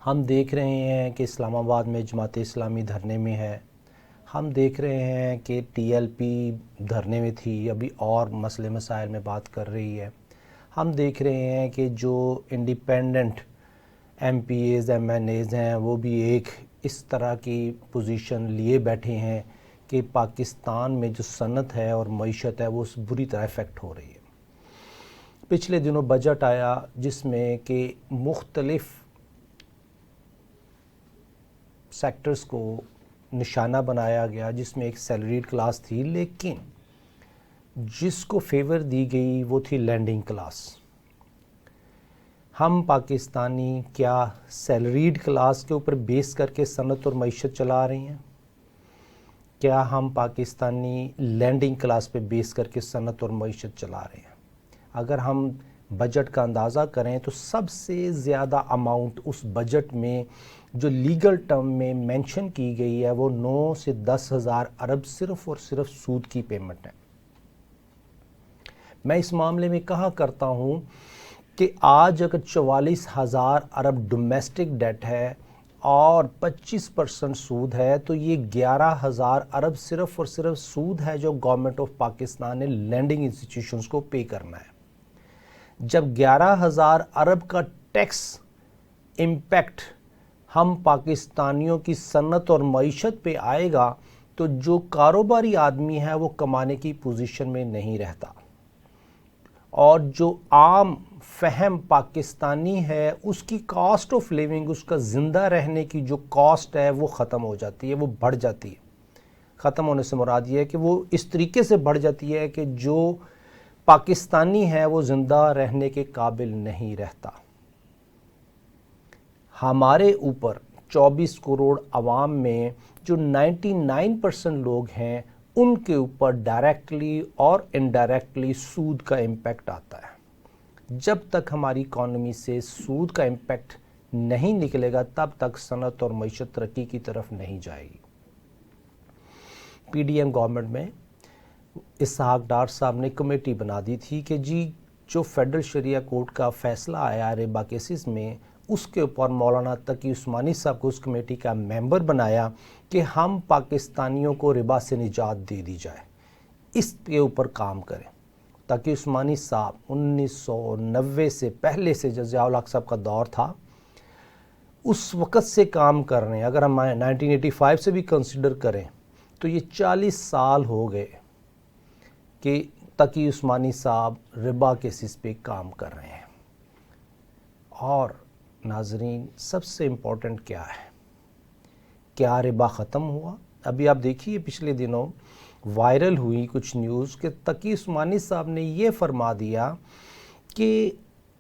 ہم دیکھ رہے ہیں کہ اسلام آباد میں جماعت اسلامی دھرنے میں ہے، ہم دیکھ رہے ہیں کہ ٹی ایل پی دھرنے میں تھی، ابھی اور مسئلے مسائل میں بات کر رہی ہے۔ ہم دیکھ رہے ہیں کہ جو independent MPs MNAs ہیں وہ بھی ایک اس طرح کی پوزیشن لیے بیٹھے ہیں کہ پاکستان میں جو صنعت ہے اور معیشت ہے وہ بری طرح افیکٹ ہو رہی ہے۔ پچھلے دنوں بجٹ آیا جس میں کہ مختلف سیکٹرز کو نشانہ بنایا گیا، جس میں ایک سیلریڈ کلاس تھی، لیکن جس کو فیور دی گئی وہ تھی لینڈنگ کلاس۔ ہم پاکستانی کیا سیلریڈ کلاس کے اوپر بیس کر کے صنعت اور معیشت چلا رہے ہیں؟ کیا ہم پاکستانی لینڈنگ کلاس پہ بیس کر کے صنعت اور معیشت چلا رہے ہیں؟ اگر ہم بجٹ کا اندازہ کریں تو سب سے زیادہ اماؤنٹ اس بجٹ میں جو لیگل ٹرم میں مینشن کی گئی ہے وہ 9 سے 10 ہزار ارب صرف اور صرف سود کی پیمنٹ ہے۔ میں اس معاملے میں کہا کرتا ہوں کہ آج اگر 44 ہزار ارب ڈومیسٹک ڈیٹ ہے اور 25% سود ہے تو یہ 11 ہزار ارب صرف اور صرف سود ہے جو گورنمنٹ آف پاکستان نے لینڈنگ انسٹیٹیوشنز کو پے کرنا ہے۔ جب 11 ہزار ارب کا ٹیکس امپیکٹ ہم پاکستانیوں کی صنعت اور معیشت پہ آئے گا تو جو کاروباری آدمی ہے وہ کمانے کی پوزیشن میں نہیں رہتا، اور جو عام فہم پاکستانی ہے اس کی کاسٹ آف لیونگ، اس کا زندہ رہنے کی جو کاسٹ ہے وہ ختم ہو جاتی ہے، وہ بڑھ جاتی ہے۔ ختم ہونے سے مراد یہ ہے کہ وہ اس طریقے سے بڑھ جاتی ہے کہ جو پاکستانی ہے وہ زندہ رہنے کے قابل نہیں رہتا۔ ہمارے اوپر 24 کروڑ عوام میں جو 99% لوگ ہیں ان کے اوپر ڈائریکٹلی اور انڈائریکٹلی سود کا امپیکٹ آتا ہے۔ جب تک ہماری اکانومی سے سود کا امپیکٹ نہیں نکلے گا تب تک صنعت اور معیشت ترقی کی طرف نہیں جائے گی۔ پی ڈی ایم گورنمنٹ میں اسحاق ڈار صاحب نے کمیٹی بنا دی تھی کہ جی جو فیڈرل شریعہ کورٹ کا فیصلہ آیا ربا کیسز میں اس کے اوپر مولانا تقی عثمانی صاحب کو اس کمیٹی کا ممبر بنایا کہ ہم پاکستانیوں کو ربا سے نجات دے دی جائے، اس کے اوپر کام کریں۔ تقی عثمانی صاحب 1990 سے پہلے سے جو ضیاء الحق صاحب کا دور تھا اس وقت سے کام کر رہے ہیں۔ اگر ہم 1985 سے بھی کنسیڈر کریں تو یہ 40 سال ہو گئے کہ تقی عثمانی صاحب ربا کیسز پہ کام کر رہے ہیں۔ اور ناظرین، سب سے امپورٹنٹ کیا ہے؟ کیا ربا ختم ہوا؟ ابھی آپ دیکھیے پچھلے دنوں وائرل ہوئی کچھ نیوز کہ تقی عثمانی صاحب نے یہ فرما دیا کہ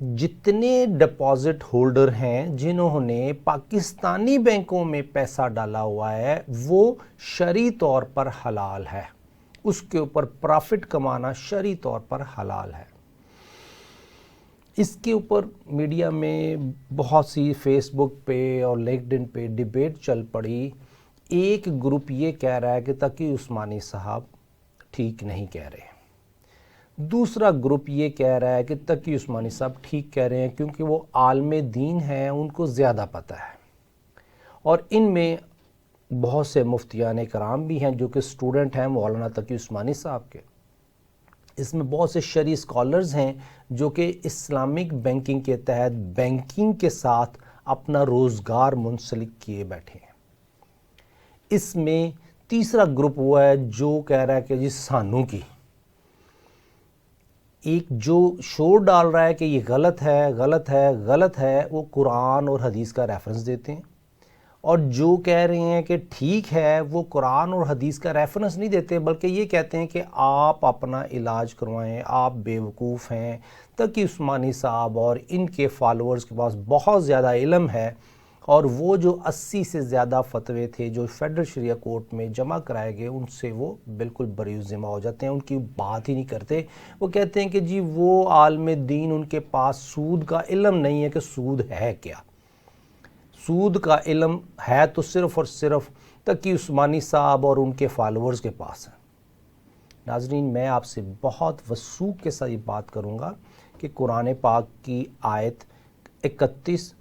جتنے ڈپازٹ ہولڈر ہیں جنہوں نے پاکستانی بینکوں میں پیسہ ڈالا ہوا ہے وہ شرعی طور پر حلال ہے، اس کے اوپر پرافٹ کمانا شرعی طور پر حلال ہے۔ اس کے اوپر میڈیا میں بہت سی فیس بک پہ اور لنکڈ ان پہ ڈیبیٹ چل پڑی۔ ایک گروپ یہ کہہ رہا ہے کہ تقی عثمانی صاحب ٹھیک نہیں کہہ رہے، دوسرا گروپ یہ کہہ رہا ہے کہ تقی عثمانی صاحب ٹھیک کہہ رہے ہیں کیونکہ وہ عالم دین ہیں، ان کو زیادہ پتہ ہے۔ اور ان میں بہت سے مفتیان کرام بھی ہیں جو کہ سٹوڈنٹ ہیں مولانا تقی عثمانی صاحب کے۔ اس میں بہت سے شرعی اسکالرز ہیں جو کہ اسلامک بینکنگ کے تحت بینکنگ کے ساتھ اپنا روزگار منسلک کیے بیٹھے ہیں۔ اس میں تیسرا گروپ ہوا ہے جو کہہ رہا ہے کہ جی سانوں کی ایک جو شور ڈال رہا ہے کہ یہ غلط ہے غلط ہے غلط ہے، وہ قرآن اور حدیث کا ریفرنس دیتے ہیں، اور جو کہہ رہے ہیں کہ ٹھیک ہے وہ قرآن اور حدیث کا ریفرنس نہیں دیتے بلکہ یہ کہتے ہیں کہ آپ اپنا علاج کروائیں، آپ بے وقوف ہیں۔ تقی عثمانی صاحب اور ان کے فالورز کے پاس بہت زیادہ علم ہے، اور وہ جو 80 سے زیادہ فتوے تھے جو فیڈرل شریعہ کورٹ میں جمع کرائے گئے ان سے وہ بالکل بری ذمہ ہو جاتے ہیں، ان کی بات ہی نہیں کرتے۔ وہ کہتے ہیں کہ جی وہ عالم دین ان کے پاس سود کا علم نہیں ہے کہ سود ہے کیا۔ سود کا علم ہے تو صرف اور صرف تقی عثمانی صاحب اور ان کے فالورز کے پاس ہے۔ ناظرین، میں آپ سے بہت وثوق کے ساتھ یہ بات کروں گا کہ قرآن پاک کی آیت 31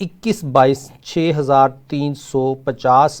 21-22 6,350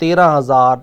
13,000,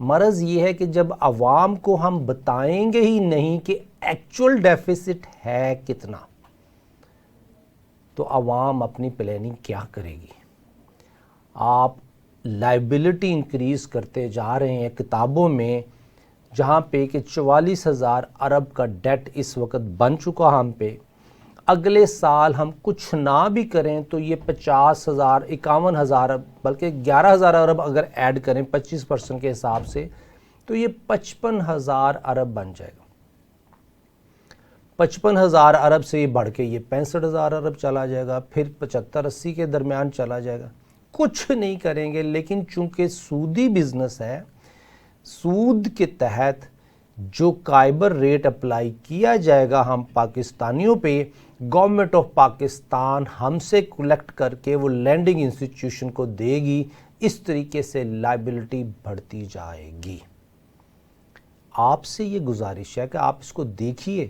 مرض یہ ہے کہ جب عوام کو ہم بتائیں گے ہی نہیں کہ ایکچول ڈیفیسٹ ہے کتنا، تو عوام اپنی پلاننگ کیا کرے گی؟ آپ لائبلٹی انکریز کرتے جا رہے ہیں کتابوں میں، جہاں پہ کہ 44,000 ارب کا ڈیٹ اس وقت بن چکا ہم پہ. اگلے سال ہم کچھ نہ بھی کریں تو یہ 50,000 51,000 بلکہ 11,000 ارب اگر ایڈ کریں 25% کے حساب سے تو یہ 55,000 ارب بن جائے گا. 55,000 ارب سے یہ بڑھ کے یہ 65,000 ارب چلا جائے گا، پھر 75-80 کے درمیان چلا جائے گا. کچھ نہیں کریں گے، لیکن چونکہ سودی بزنس ہے، سود کے تحت جو قائبر ریٹ اپلائی کیا جائے گا ہم پاکستانیوں پہ، گورنمنٹ آف پاکستان ہم سے کلیکٹ کر کے وہ لینڈنگ انسٹیٹیوشن کو دے گی. اس طریقے سے لائبلٹی بڑھتی جائے گی. آپ سے یہ گزارش ہے کہ آپ اس کو دیکھیے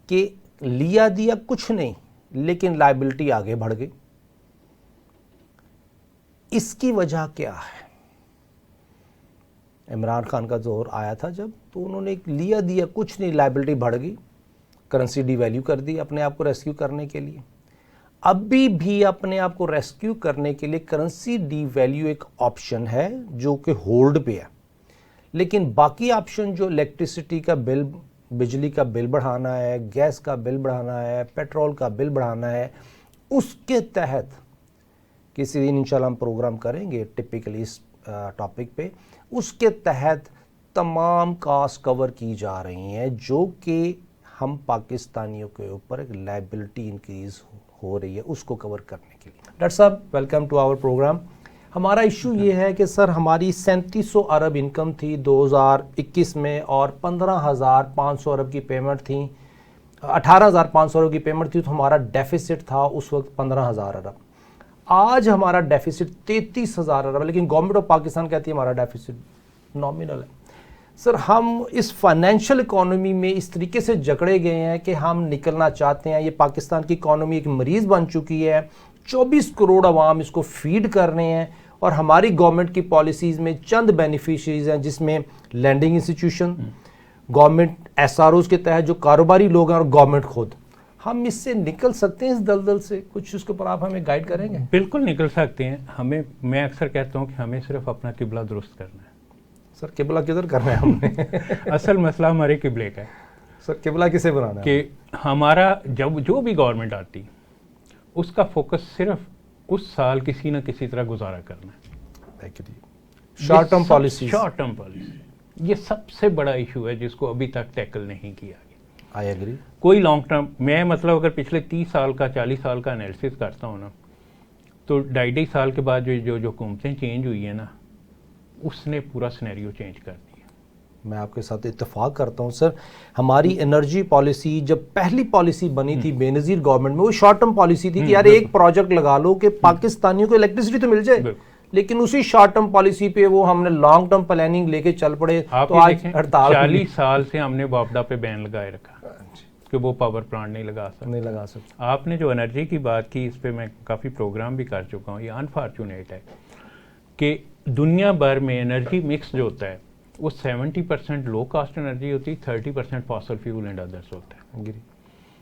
کہ لیا دیا کچھ نہیں، لیکن لائبلٹی آگے بڑھ گئی. اس کی وجہ کیا ہے؟ عمران خان کا دور آیا تھا جب، تو انہوں نے لیا دیا کچھ نہیں، لائبلٹی بڑھ گئی، کرنسی ڈی ویلیو کر دی اپنے آپ کو ریسکیو کرنے کے لیے. ابھی بھی اپنے آپ کو ریسکیو کرنے کے لیے کرنسی ڈی ویلیو ایک آپشن ہے جو کہ ہولڈ پہ ہے، لیکن باقی آپشن جو الیکٹریسٹی کا بل، بجلی کا بل بڑھانا ہے، گیس کا بل بڑھانا ہے، پیٹرول کا بل بڑھانا ہے، اس کے تحت کسی دن انشاءاللہ ہم پروگرام کریں گے ٹپیکلی اس ٹاپک پہ. اس کے تحت تمام کاسٹ کور کی جا رہی ہیں، جو کہ ہم پاکستانیوں کے اوپر ایک لائبلٹی انکریز ہو رہی ہے، اس کو کور کرنے کے لیے. ڈاکٹر صاحب ویلکم ٹو آور پروگرام. ہمارا ایشو یہ ہے کہ سر ہماری 3700 ارب انکم تھی 2021 میں، اور 15,500 ارب کی پیمنٹ تھی، 18,500 ارب کی پیمنٹ تھی، تو ہمارا ڈیفیسٹ تھا اس وقت 15,000 ارب. آج ہمارا ڈیفیسٹ 33,000 ارب، لیکن گورنمنٹ آف پاکستان کہتی ہے ہمارا ڈیفیسٹ نامنل ہے. سر ہم اس فائنینشیل اکانومی میں اس طریقے سے جکڑے گئے ہیں کہ ہم نکلنا چاہتے ہیں. یہ پاکستان کی اکانومی ایک مریض بن چکی ہے، 24 کروڑ عوام اس کو فیڈ کر رہے ہیں، اور ہماری گورنمنٹ کی پالیسیز میں چند بینیفیشریز ہیں، جس میں lending institution, government SROs کے تحت جو کاروباری لوگ ہیں، اور گورنمنٹ خود. ہم اس سے نکل سکتے ہیں اس دلدل سے؟ کچھ اس کے اوپر آپ ہمیں گائیڈ کریں گے؟ بالکل نکل سکتے ہیں. میں اکثر کہتا ہوں کہ ہمیں صرف اپنا قبلہ درست کرنا ہے. سر قبلہ کدھر کرنا ہے ہم نے؟ اصل مسئلہ ہمارے قبلے کا ہے. سر قبلہ کسے بنانا ہے؟ کہ ہمارا جو بھی گورنمنٹ آتی اس کا فوکس صرف اس سال کسی نہ کسی طرح گزارا کرنا ہے. Short term policy. Short term policy یہ سب سے بڑا ایشو ہے جس کو ابھی تک ٹیکل نہیں کیا گیا. I agree. کوئی لانگ ٹرم، میں مطلب اگر پچھلے 30 سال کا 40 سال کا انالیسس کرتا ہوں نا، تو 2.5 سال کے بعد جو حکومتیں چینج ہوئی ہیں نا، اس نے پورا سینیریو چینج کر دیا. میں آپ کے ساتھ اتفاق کرتا ہوں سر. ہماری انرجی پالیسی جب پہلی پالیسی بنی تھی بے نظیر گورنمنٹ میں، وہ شارٹ ٹرم پالیسی تھی کہ یار ایک پروجیکٹ لگا لو کہ پاکستانیوں کو الیکٹریسٹی تو مل جائے، لیکن اسی شارٹ ٹرم پالیسی پہ وہ ہم نے لانگ ٹرم پلاننگ لے کے چل پڑے. آپ تو آج 40 سال سے ہم نے واپڈا پہ بین لگائے رکھا کہ وہ پاور پلانٹ نہیں لگا سکتا. آپ نے جو انرجی کی بات کی، اس پہ میں کافی پروگرام بھی کر چکا ہوں. یہ انفارچونیٹ ہے کہ دنیا بھر میں انرجی مکس جو ہوتا ہے وہ 70% لو کاسٹ انرجی ہوتی ہے، 30% فاسل فیول اینڈ ادرس ہوتا ہے.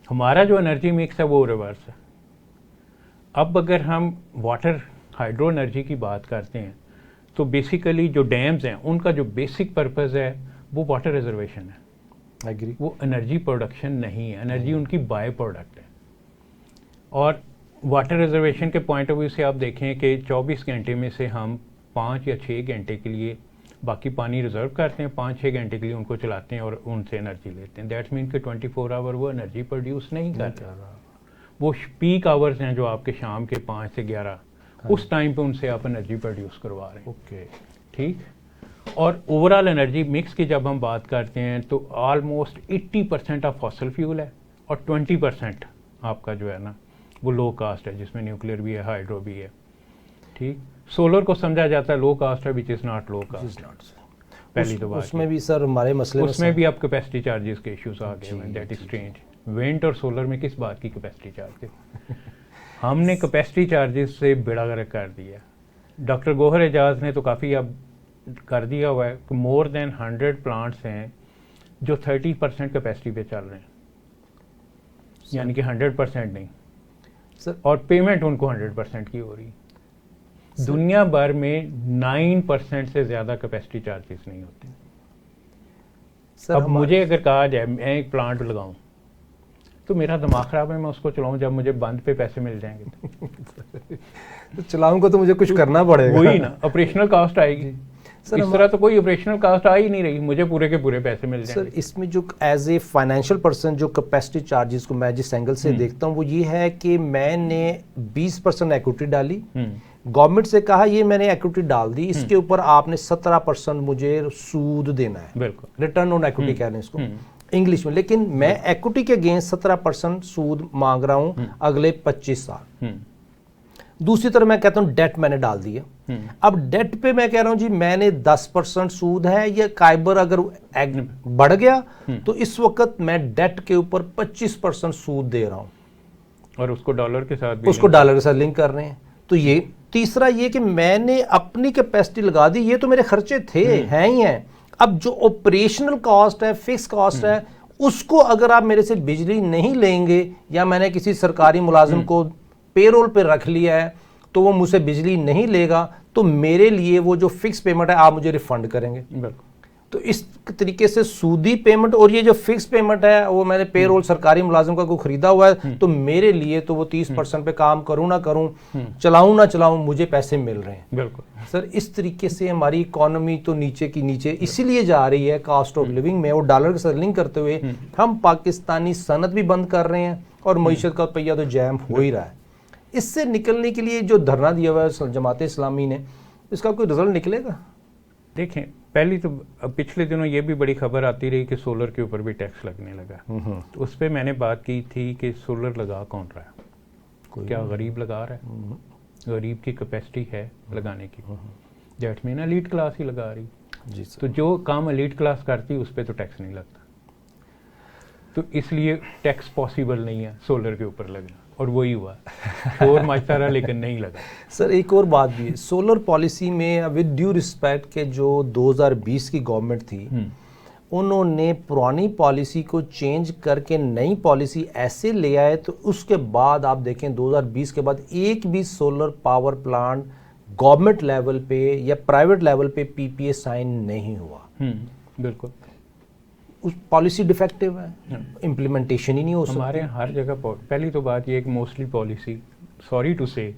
ہمارا جو انرجی مکس ہے وہ ریورس ہے. اب اگر ہم واٹر ہائیڈرو انرجی کی بات کرتے ہیں تو بیسیکلی جو ڈیمز ہیں ان کا جو بیسک پرپز ہے وہ واٹر ریزرویشن ہے. وہ انرجی پروڈکشن نہیں ہے، انرجی ان کی بائی پروڈکٹ ہے. اور واٹر ریزرویشن کے پوائنٹ آف ویو سے آپ دیکھیں کہ 24 گھنٹے میں سے ہم 5 یا 6 گھنٹے کے لیے باقی پانی ریزرو کرتے ہیں، 5-6 گھنٹے کے لیے ان کو چلاتے ہیں اور ان سے انرجی لیتے ہیں. دیٹس مین کہ 24 آور وہ انرجی پروڈیوس نہیں کر رہا. وہ پیک آورز ہیں جو آپ کے شام کے 5 سے 11 اس ٹائم پہ ان سے آپ انرجی پروڈیوس کروا رہے ہیں. ٹھیک. اور اوور آل انرجی مکس کی جب ہم بات کرتے ہیں تو آلموسٹ 80% آف فاسل فیول ہے، اور 20% آپ کا جو ہے نا وہ لو کاسٹ ہے، جس میں نیوکلیئر بھی ہے، ہائیڈرو بھی ہے. ٹھیک. سولر کو سمجھا جاتا ہے لو کاسٹ ہے، وچ از ناٹ لو کاسٹ. پہلی تو بات اس میں بھی سر ہمارے مسئلے، اس میں بھی آپ کیپیسٹی چارجز کے ایشوز آ گئے ہیں. That is strange. وینڈ اور سولر میں کس بات کی کیپیسٹی چارج؟ ہم نے کیپیسٹی چارجز سے بیڑا غرق کر دیا. ڈاکٹر گوہر اعجاز نے تو کافی اب کر دیا ہوا ہے کہ مور دین 100 پلانٹس ہیں جو 30% کیپیسٹی پہ چل رہے ہیں، یعنی کہ 100% نہیں سر، اور پیمنٹ ان کو 100% کی ہو رہی ہے۔ دنیا بھر میں 9% سے زیادہ کیپیسٹی چارجز نہیں ہوتے۔ اب مجھے اگر کہا جائے میں ایک پلانٹ لگاؤں تو میرا دماغ خراب ہے، میں اس کو چلاؤں جب مجھے بند پہ پیسے مل جائیں گے تو چلاؤں گا تو مجھے کچھ کرنا پڑے گا، وہی نا آپریشنل کاسٹ آئے گی۔ سر اس طرح تو کوئی آپریشنل کاسٹ آ ہی نہیں رہی، مجھے پورے کے پورے پیسے مل جائیں سر اس میں جو ایز اے فائنینشیل پرسن جو کیپیسٹی چارجز کو میں جس اینگل سے دیکھتا ہوں وہ یہ ہے کہ میں نے 20% ایکوٹی ڈالی، گورنمنٹ سے کہا یہ میں نے ایکوٹی ڈال دی، اس کے اوپر آپ نے 17% مجھے سود دینا ہے، بالکل ریٹرن آن ایکوٹی کہہ رہے ہیں اس کو انگلش میں، لیکن میں ایکوٹی کے اگینسٹ 17% سود مانگ رہا ہوں اگلے 25 سال۔ دوسری طرف میں کہتا ہوں ڈیٹ میں نے ڈال دیا، اب ڈیٹ پہ میں کہہ رہا ہوں جی میں نے 10% سود ہے، یہ قائبر اگر بڑھ گیا تو اس وقت میں ڈیٹ کے اوپر 25% سود دے رہا ہوں، اور اس کو ڈالر کے ساتھ بھی اس کو ڈالر کے ساتھ لنک کر رہے ہیں۔ تو یہ تیسرا یہ کہ میں نے اپنی کیپیسٹی لگا دی، یہ تو میرے خرچے تھے ہیں ہی ہیں، اب جو آپریشنل کاسٹ ہے فکس کاسٹ ہے اس کو اگر آپ میرے سے بجلی نہیں لیں گے یا میں نے کسی سرکاری ملازم کو پے رول پہ رکھ لیا ہے تو وہ مجھ سے بجلی نہیں لے گا تو میرے لیے وہ جو فکس پیمنٹ ہے آپ مجھے ریفنڈ کریں گے۔ تو اس طریقے سے سودی پیمنٹ اور یہ جو فکس پیمنٹ ہے وہ میں نے پے رول سرکاری ملازم کا کوئی خریدا ہوا ہے تو میرے لیے تو وہ 30% پہ کام کروں نہ کروں، چلاؤں نہ چلاؤں، مجھے پیسے مل رہے ہیں۔ بالکل سر اس طریقے سے ہماری اکانومی تو نیچے کی نیچے اسی لیے جا رہی ہے کاسٹ آف لیونگ میں، اور ڈالر کے ساتھ لنک کرتے ہوئے ہم پاکستانی صنعت بھی بند کر رہے ہیں اور معیشت کا پہیہ تو جیم ہو ہی رہا ہے۔ اس سے نکلنے کے لیے جو دھرنا دیا ہوا ہے جماعت اسلامی نے، اس کا کوئی رزلٹ نکلے گا؟ دیکھیں پہلی تو پچھلے دنوں یہ بھی بڑی خبر آتی رہی کہ سولر کے اوپر بھی ٹیکس لگنے لگا، اس پہ میں نے بات کی تھی کہ سولر لگا کون رہا ہے؟ کیا غریب لگا رہا ہے؟ غریب کی کیپیسٹی ہے لگانے کی، دیٹ مین ایلیٹ کلاس ہی لگا رہی، جی تو جو کام ایلیٹ کلاس کرتی اس پہ تو ٹیکس نہیں لگتا، تو اس لیے ٹیکس پاسبل نہیں ہے سولر کے اوپر لگنا، اور وہی ہوا شور مچتا رہا لیکن نہیں لگا۔ سر ایک اور بات بھی ہے سولر پالیسی میں، ود ڈیو رسپیکٹ کہ جو 2020 کی گورنمنٹ تھی انہوں نے پرانی پالیسی کو چینج کر کے نئی پالیسی ایسے لے آئے، تو اس کے بعد آپ دیکھیں 2020 کے بعد ایک بھی solar power plant government level پہ یا پرائیویٹ لیول پہ پی پی اے سائن نہیں ہوا۔ بالکل اس پالیسی ڈیفیکٹیو ہے، امپلیمنٹیشن ہی نہیں ہو سکتی۔ ہمارے ہر جگہ پہلی تو بات یہ ہے کہ موسٹلی پالیسی سوری ٹو سے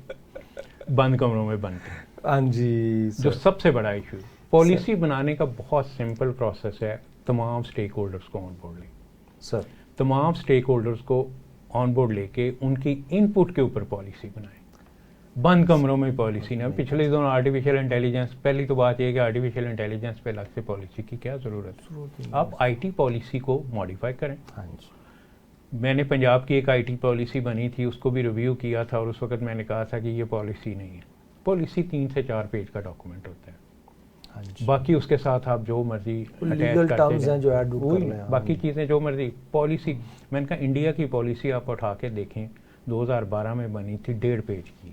بند کمروں میں بنتی ہے، ہاں جی، جو سب سے بڑا ایشو ہے۔ پالیسی بنانے کا بہت سمپل پروسیس ہے، تمام سٹیک ہولڈرز کو آن بورڈ لیں، سر تمام سٹیک ہولڈرز کو آن بورڈ لے کے ان کی ان پٹ کے اوپر پالیسی بنائیں، بند کمروں میں پالیسی نہ۔ پچھلے دونوں آرٹیفیشیل انٹیلیجنس، پہلی تو بات یہ ہے کہ آرٹیفیشیل انٹیلیجنس پہ الگ سے پالیسی کی کیا ضرورت ہے؟ آپ آئی ٹی پالیسی کو ماڈیفائی کریں۔ ہاں جی، میں نے پنجاب کی ایک آئی ٹی پالیسی بنی تھی، اس کو بھی ریویو کیا تھا، اور اس وقت میں نے کہا تھا کہ یہ پالیسی نہیں ہے، پالیسی 3 سے 4 پیج کا ڈاکومنٹ ہوتا ہے، باقی اس کے ساتھ آپ جو مرضی لیگل ٹرمز ہیں جو ایڈ کر لیں، باقی چیزیں جو مرضی۔ پالیسی میں نے کہا انڈیا کی پالیسی آپ اٹھا کے دیکھیں، 2012 میں بنی تھی 1.5 پیج کی،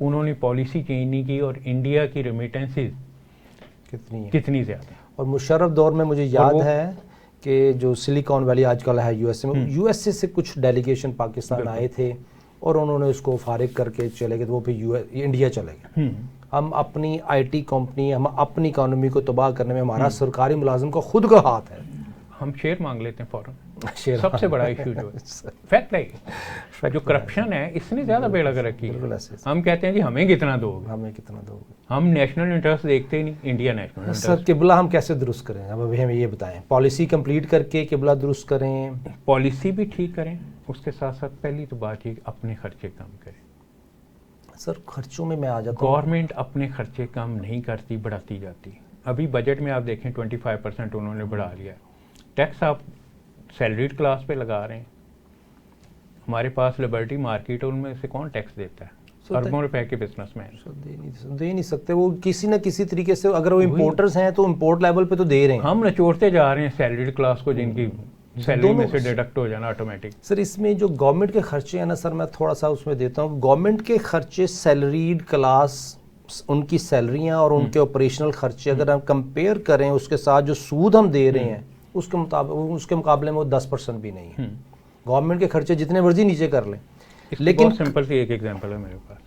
انہوں نے پالیسی چینج نہیں کی، اور انڈیا کی ریمیٹنسز کتنی زیادہ۔ اور مشرف دور میں مجھے یاد ہے کہ جو سلیکان ویلی آج کل ہے یو ایس اے میں، یو ایس اے سے کچھ ڈیلیگیشن پاکستان آئے تھے اور انہوں نے اس کو فارغ کر کے چلے گئے، تو وہ پھر انڈیا چلے گئے۔ ہم اپنی آئی ٹی کمپنی، ہم اپنی اکانومی کو تباہ کرنے میں ہمارا سرکاری ملازم کا خود کا ہاتھ ہے۔ ہم شیئر مانگ لیتے ہیں فوراً، سب سے بڑا ایشو جو ہے فیکٹ ہے، جو کرپشن ہے اس نے زیادہ بیڑا کر رکھی ہے۔ ہم کہتے ہیں جی ہمیں کتنا دو گے، ہمیں کتنا دو گے، ہم نیشنل انٹرسٹ دیکھتے ہی نہیں، انڈیا نیشنل انٹرسٹ۔ سر قبلہ ہم کیسے درست کریں؟ اب ابھی ہمیں یہ بتائیں، پالیسی کمپلیٹ کر کے قبلہ درست کریں، پالیسی بھی ٹھیک کریں، اس کے ساتھ ساتھ پہلی تو بات یہ کہ اپنے خرچے کم کریں۔ سر خرچوں میں آ جاتا ہوں، گورنمنٹ اپنے خرچے کم نہیں کرتی، بڑھاتی جاتی۔ ابھی بجٹ میں آپ دیکھیں 25% انہوں نے بڑھا لیا ہے، ٹیکس آپ سیلریڈ کلاس پہ لگا رہے ہیں۔ ہمارے پاس لبرٹی مارکیٹ ہے، ان میں سے کون ٹیکس دیتا ہے؟ اربوں روپے کے بزنس مین دے نہیں سکتے، وہ کسی نہ کسی طریقے سے، اگر وہ امپورٹرز ہیں تو امپورٹ لیول پہ تو دے رہے ہیں۔ ہم نچوڑتے جا رہے ہیں سیلریڈ کلاس کو، جن کی سیلری میں سے ڈیڈکٹ ہو جانا آٹومیٹک۔ سر اس میں جو گورنمنٹ کے خرچے ہیں نا سر، میں تھوڑا سا اس میں دیتا ہوں، گورنمنٹ کے خرچے سیلریڈ کلاس ان کی سیلریاں اور ان کے آپریشنل خرچے اگر ہم کمپیئر کریں اس کے ساتھ جو سود ہم دے رہے ہیں اس کے مقابلے میں وہ 10% بھی نہیں ہے. گورنمنٹ کے خرچے جتنے مرضی نیچے کر لیں. لیکن سمپل سی ایک ایگزامپل ہے میرے پاس.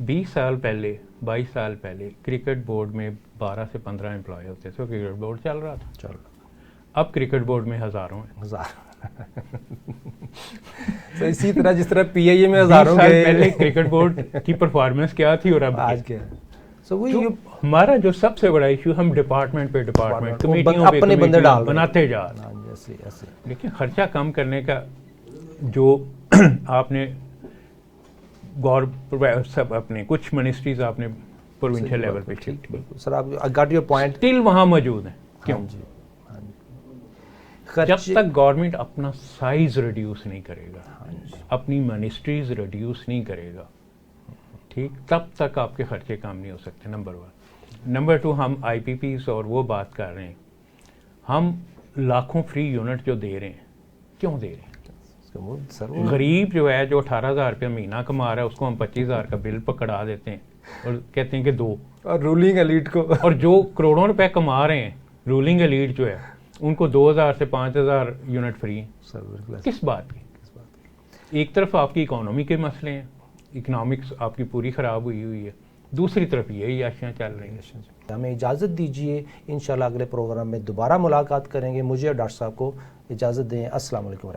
20 سال پہلے 22 سال پہلے کرکٹ بورڈ میں 12 سے 15 امپلائی ہوتے تھے. کرکٹ بورڈ چل رہا تھا. اب کرکٹ بورڈ میں ہزاروں ہیں. تو اسی طرح جس طرح پی آئی اے میں ہزاروں گئے. پہلے کرکٹ بورڈ کی پرفارمنس کیا تھی اور اب آج کیا ہے. ہمارا جو سب سے بڑا ایشو ہم ڈپارٹمنٹ پہ ڈپارٹمنٹ کمیٹیوں پہ اپنے بندے ڈال بناتے جا رہے ہیں. لیکن خرچہ کم کرنے کا جو آپ نے سب اپنے کچھ منسٹریز آپ نے پروونشل لیول پہ کی. سر آپ گاٹ یور پوائنٹ اسٹل وہاں موجود ہیں. کیوں؟ جب تک گورنمنٹ اپنا سائز ریڈیوس نہیں کرے گا, اپنی منسٹریز ریڈیوس نہیں کرے گا, ٹھیک, تب تک آپ کے خرچے کم نہیں ہو سکتے. نمبر 1. نمبر 2, ہم آئی پی پیز اور وہ بات کر رہے ہیں, ہم لاکھوں فری یونٹ جو دے رہے ہیں, کیوں دے رہے ہیں؟ غریب جو ہے جو 18,000 روپیہ مہینہ کما رہا ہے اس کو ہم 25,000 کا بل پکڑا دیتے ہیں اور کہتے ہیں کہ دو. اور رولنگ ایلیٹ کو, اور جو کروڑوں روپے کما رہے ہیں رولنگ ایلیٹ جو ہے ان کو 2,000 سے 5,000 یونٹ فری ہیں. کس بات کی؟ ایک طرف آپ کی اکانومی کے مسئلے ہیں, اکنامکس آپ کی پوری خراب ہوئی ہے, دوسری طرف یہی اشیاء چل رہی ہیں. ہمیں اجازت دیجیے, انشاءاللہ اگلے پروگرام میں دوبارہ ملاقات کریں گے. مجھے اور ڈاکٹر صاحب کو اجازت دیں. السلام علیکم.